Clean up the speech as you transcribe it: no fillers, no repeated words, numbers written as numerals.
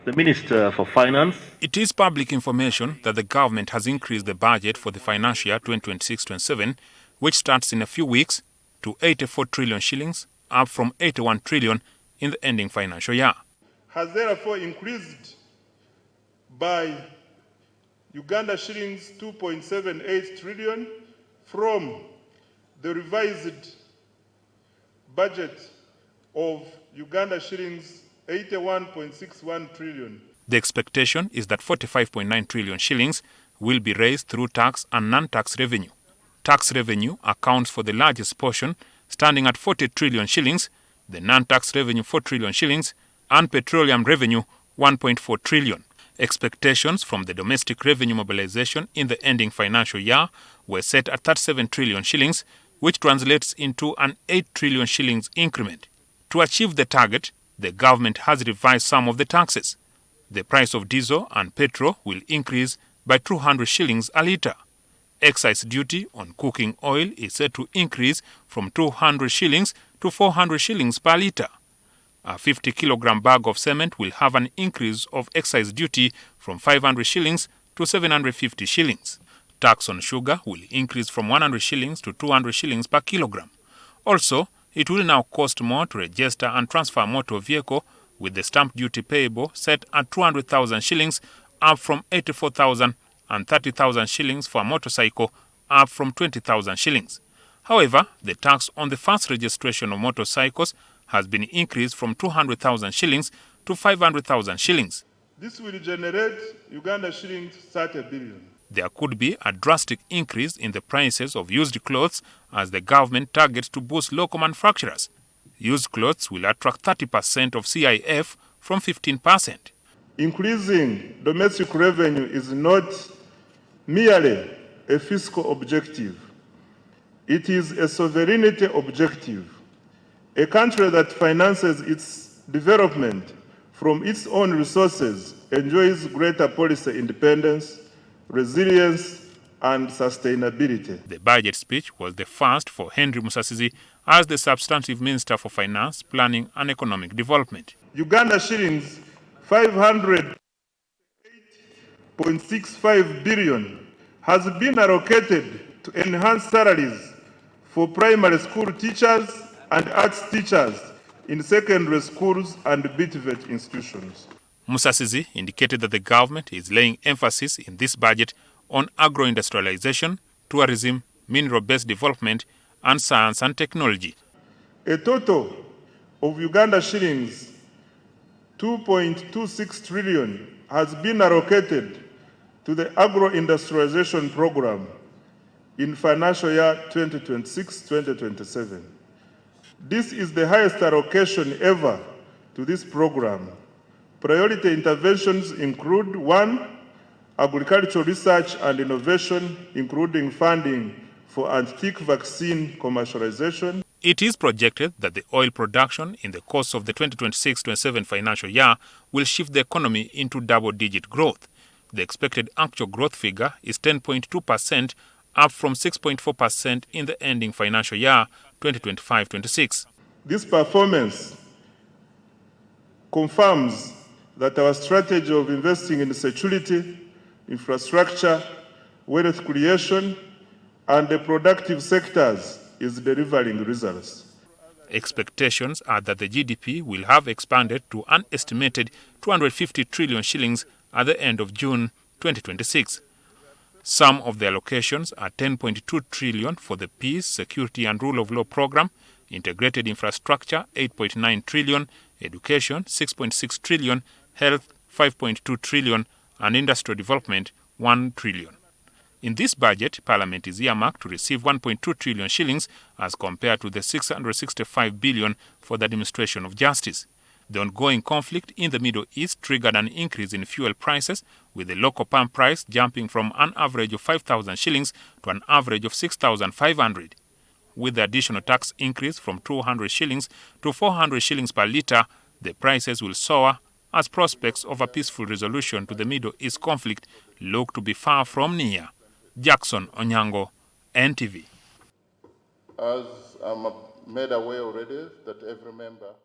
The Minister for Finance. It is public information that the government has increased the budget for the financial year 2026-27, which starts in a few weeks, to 84 trillion shillings, up from 81 trillion in the ending financial year. Has therefore increased by Uganda shillings 2.78 trillion from the revised budget of Uganda shillings 81.61 trillion. The expectation is that 45.9 trillion shillings will be raised through tax and non-tax revenue. Tax revenue accounts for the largest portion, standing at 40 trillion shillings, the non-tax revenue 4 trillion shillings, and petroleum revenue 1.4 trillion. Expectations from the domestic revenue mobilization in the ending financial year were set at 37 trillion shillings, which translates into an 8 trillion shillings increment. To achieve the target, the government has revised some of the taxes. The price of diesel and petrol will increase by 200 shillings a litre. Excise duty on cooking oil is set to increase from 200 shillings to 400 shillings per litre. A 50-kilogram bag of cement will have an increase of excise duty from 500 shillings to 750 shillings. Tax on sugar will increase from 100 shillings to 200 shillings per kilogram. Also, it will now cost more to register and transfer a motor vehicle, with the stamp duty payable set at 200,000 shillings, up from 84,000, and 30,000 shillings for a motorcycle, up from 20,000 shillings. However, the tax on the first registration of motorcycles has been increased from 200,000 shillings to 500,000 shillings. This will generate Uganda shillings 30 billion. There could be a drastic increase in the prices of used clothes as the government targets to boost local manufacturers. Used clothes will attract 30% of CIF from 15%. Increasing domestic revenue is not merely a fiscal objective. It is a sovereignty objective. A country that finances its development from its own resources enjoys greater policy independence, resilience, and sustainability. The budget speech was the first for Henry Musasizi as the substantive Minister for Finance, Planning and Economic Development. Uganda shillings 508.65 billion has been allocated to enhance salaries for primary school teachers and arts teachers in secondary schools and BTVET institutions. Musasizi indicated that the government is laying emphasis in this budget on agro-industrialization, tourism, mineral-based development, and science and technology. A total of Uganda shillings 2.26 trillion has been allocated to the agro-industrialization program in financial year 2026-2027. This is the highest allocation ever to this program. Priority interventions include: 1. Agricultural research and innovation, including funding for antique vaccine commercialization. It is projected that the oil production in the course of the 2026-27 financial year will shift the economy into double-digit growth. The expected actual growth figure is 10.2%, up from 6.4% in the ending financial year 2025-26. This performance confirms that our strategy of investing in security, infrastructure, wealth creation, and the productive sectors is delivering results. Expectations are that the GDP will have expanded to an estimated 250 trillion shillings at the end of June 2026. Some of the allocations are 10.2 trillion for the Peace, Security and Rule of Law program, integrated infrastructure 8.9 trillion, education 6.6 trillion, health 5.2 trillion, and industrial development 1 trillion. In this budget, Parliament is earmarked to receive 1.2 trillion shillings as compared to the 665 billion for the administration of justice. The ongoing conflict in the Middle East triggered an increase in fuel prices, with the local pump price jumping from an average of 5,000 shillings to an average of 6,500. With the additional tax increase from 200 shillings to 400 shillings per litre, the prices will soar as prospects of a peaceful resolution to the Middle East conflict look to be far from near. Jackson Onyango, NTV. As I'm made aware already that every member